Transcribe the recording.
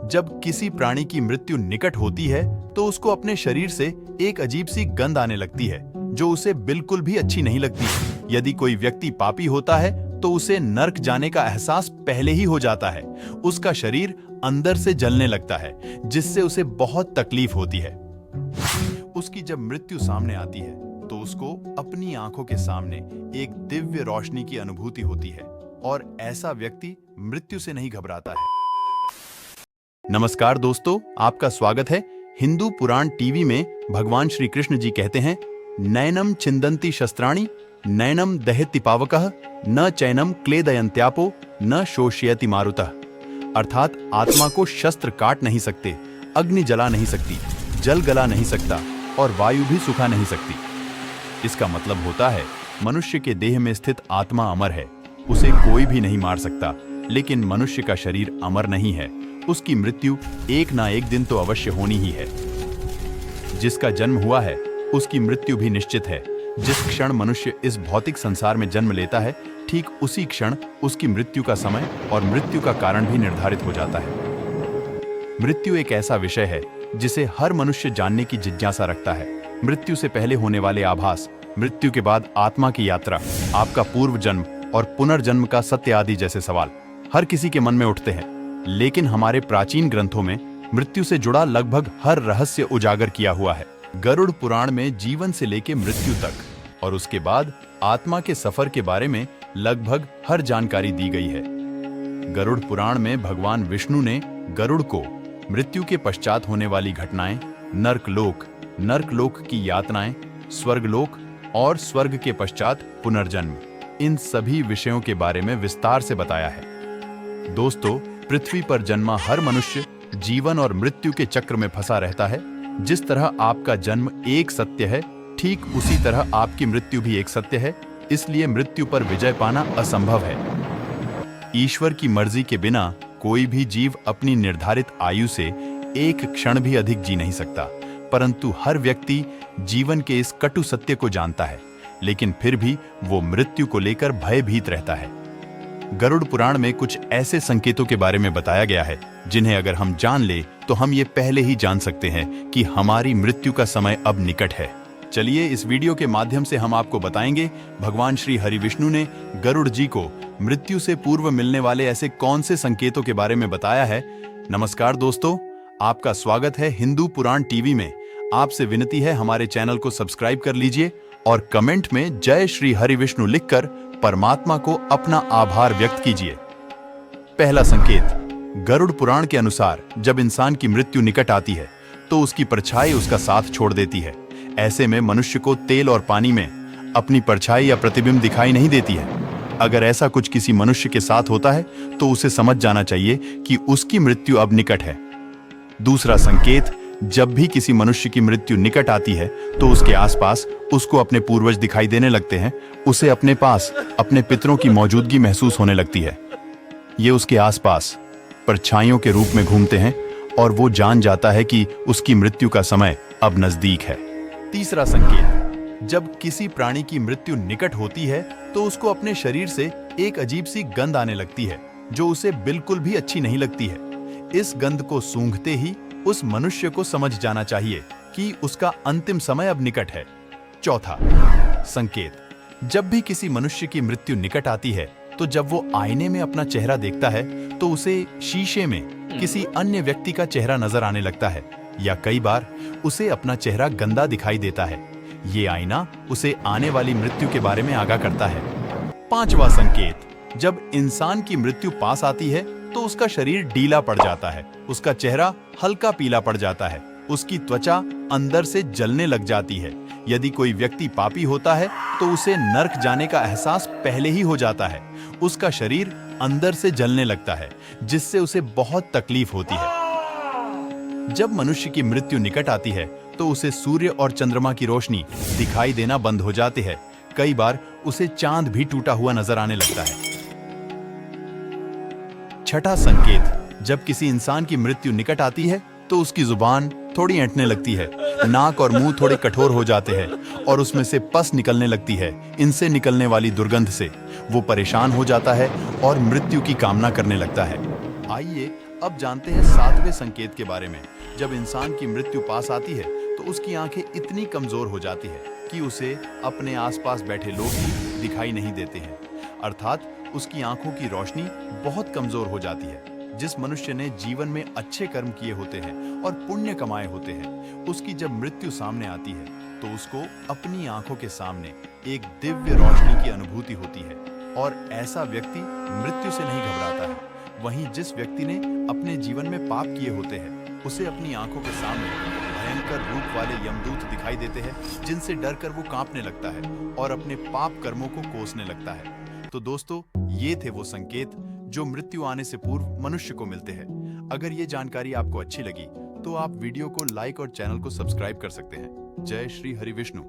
जब किसी प्राणी की मृत्यु निकट होती है तो उसको अपने शरीर से एक अजीब सी गंध आने लगती है जो उसे बिल्कुल भी अच्छी नहीं लगती। यदि कोई व्यक्ति पापी होता है तो उसे नर्क जाने का एहसास पहले ही हो जाता है। उसका शरीर अंदर से जलने लगता है जिससे उसे बहुत तकलीफ होती है। उसकी जब मृत्यु सामने आती है तो उसको अपनी आंखों के सामने एक दिव्य रोशनी की अनुभूति होती है और ऐसा व्यक्ति मृत्यु से नहीं घबराता है। नमस्कार दोस्तों, आपका स्वागत है। हिंदू पुराण टीवी में भगवान श्री कृष्ण जी कहते हैं, नैनम छिंदन्ति शस्त्राणि नैनम दहति पावकः न चैनम क्लेदयन्त्यापो न शोषयति मारुतः। अर्थात आत्मा को शस्त्र काट नहीं सकते, अग्नि जला नहीं सकती, जल गला नहीं सकता और वायु भी सुखा नहीं सकती। इसका मतलब होता है मनुष्य के देह में स्थित आत्मा अमर है, उसे कोई भी नहीं मार सकता। लेकिन मनुष्य का शरीर अमर नहीं है, उसकी मृत्यु एक ना एक दिन तो अवश्य होनी ही है। जिसका जन्म हुआ है उसकी मृत्यु भी निश्चित है। जिस क्षण मनुष्य इस भौतिक संसार में जन्म लेता है, ठीक उसी क्षण उसकी मृत्यु का समय और मृत्यु का कारण भी निर्धारित हो जाता है। मृत्यु एक ऐसा विषय है जिसे हर मनुष्य जानने की जिज्ञासा रखता है। मृत्यु से पहले होने वाले आभास, मृत्यु के बाद आत्मा की यात्रा, आपका पूर्व जन्म और पुनर्जन्म का सत्य आदि जैसे सवाल हर किसी के मन में उठते हैं। लेकिन हमारे प्राचीन ग्रंथों में मृत्यु से जुड़ा लगभग हर रहस्य उजागर किया हुआ है। गरुड़ पुराण में जीवन से लेकर मृत्यु तक और उसके बाद आत्मा के सफर के बारे में लगभग हर जानकारी दी गई है। गरुड़ पुराण में भगवान विष्णु ने गरुड़ को मृत्यु के पश्चात होने वाली घटनाएं, नर्कलोक की यातनाएं, स्वर्गलोक और स्वर्ग के पश्चात पुनर्जन्म, इन सभी विषयों के बारे में विस्तार से बताया है। दोस्तों, पृथ्वी पर जन्मा हर मनुष्य जीवन और मृत्यु के चक्र में फंसा रहता है। जिस तरह आपका जन्म एक सत्य है, ठीक उसी तरह आपकी मृत्यु भी एक सत्य है। इसलिए मृत्यु पर विजय पाना असंभव है। ईश्वर की मर्जी के बिना कोई भी जीव अपनी निर्धारित आयु से एक क्षण भी अधिक जी नहीं सकता। परंतु हर व्यक्ति जीवन के इस कटु सत्य को जानता है, लेकिन फिर भी वो मृत्यु को लेकर भयभीत रहता है। गरुड़ पुराण में कुछ ऐसे संकेतों के बारे में बताया गया है जिन्हें अगर हम जान ले तो हम ये पहले ही जान सकते हैं कि हमारी मृत्यु का समय अब निकट है। चलिए इस वीडियो के माध्यम से हम आपको बताएंगे भगवान श्री हरि विष्णु ने गरुड़ जी को मृत्यु से पूर्व मिलने वाले ऐसे कौन से संकेतों के बारे में बताया है। नमस्कार दोस्तों, आपका स्वागत है हिंदू पुराण टीवी में। आपसे विनती है हमारे चैनल को सब्सक्राइब कर लीजिए और कमेंट में जय श्री हरि विष्णु लिखकर परमात्मा को अपना आभार व्यक्त कीजिए। पहला संकेत, गरुड़ पुराण के अनुसार जब इंसान की मृत्यु निकट आती है तो उसकी परछाई उसका साथ छोड़ देती है। ऐसे में मनुष्य को तेल और पानी में अपनी परछाई या प्रतिबिंब दिखाई नहीं देती है। अगर ऐसा कुछ किसी मनुष्य के साथ होता है तो उसे समझ जाना चाहिए कि उसकी मृत्यु अब निकट है। दूसरा संकेत, जब भी किसी मनुष्य की मृत्यु निकट आती है तो उसके आसपास उसको अपने पूर्वज दिखाई देने लगते हैं। उसे अपने पास अपने पितरों की मौजूदगी महसूस होने लगती है। ये उसके आसपास परछाइयों के रूप में घूमते हैं और वो जान जाता है कि उसकी मृत्यु का समय अब नजदीक है। तीसरा संकेत, जब किसी प्राणी की मृत्यु निकट होती है तो उसको अपने शरीर से एक अजीब सी गंध आने लगती है जो उसे बिल्कुल भी अच्छी नहीं लगती है। इस गंध को सूंघते ही उस मनुष्य को समझ जाना चाहिए कि उसका अंतिम समय अब निकट है। चौथा संकेत, जब भी किसी मनुष्य की मृत्यु निकट आती है तो जब वो आईने में अपना चेहरा देखता है तो उसे शीशे में किसी अन्य व्यक्ति का चेहरा नजर आने लगता है या कई बार उसे अपना चेहरा गंदा दिखाई देता है। ये आईना उसे आने वाली मृत्यु के बारे में आगाह करता है। पांचवा संकेत, जब इंसान की मृत्यु पास आती है तो उसका शरीर ढीला पड़ जाता है, उसका चेहरा हल्का पीला पड़ जाता है, उसकी त्वचा अंदर से जलने लग जाती है। यदि कोई व्यक्ति पापी होता है तो उसे नर्क जाने का एहसास पहले ही हो जाता है। उसका शरीर अंदर से जलने लगता है जिससे उसे बहुत तकलीफ होती है। जब मनुष्य की मृत्यु निकट आती है तो उसे सूर्य और चंद्रमा की रोशनी दिखाई देना बंद हो जाती है। कई बार उसे चांद भी टूटा हुआ नजर आने लगता है। छठा संकेत, जब किसी इंसान की मृत्यु निकट आती है तो उसकी जुबान थोड़ी ऐंठने लगती है, नाक और मुंह थोड़े कठोर हो जाते हैं और उसमें से पस निकलने लगती है। इनसे निकलने वाली दुर्गंध से वो परेशान हो जाता है और मृत्यु की कामना करने लगता है। आइए अब जानते हैं 7वें संकेत के बारे में। जब इंसान की मृत्यु पास आती है तो उसकी आंखें इतनी कमजोर हो जाती है कि उसे अपने आसपास बैठे लोग भी दिखाई नहीं देते हैं। अर्थात उसकी आंखों की रोशनी बहुत कमजोर हो जाती है। जिस मनुष्य ने जीवन में अच्छे कर्म किए होते हैं और पुण्य कमाए होते हैं, उसकी जब मृत्यु सामने आती है तो उसको अपनी आंखों के सामने एक दिव्य रोशनी की अनुभूति होती है और ऐसा व्यक्ति मृत्यु से नहीं घबराता है। वहीं जिस व्यक्ति ने अपने जीवन में पाप किए होते हैं, उसे अपनी आंखों के सामने भयंकर रूप वाले यमदूत दिखाई देते हैं, जिनसे डरकर वो कांपने लगता है और अपने पाप कर्मों को कोसने लगता है। तो दोस्तों, ये थे वो संकेत जो मृत्यु आने से पूर्व मनुष्य को मिलते हैं। अगर ये जानकारी आपको अच्छी लगी तो आप वीडियो को लाइक और चैनल को सब्सक्राइब कर सकते हैं। जय श्री हरि विष्णु।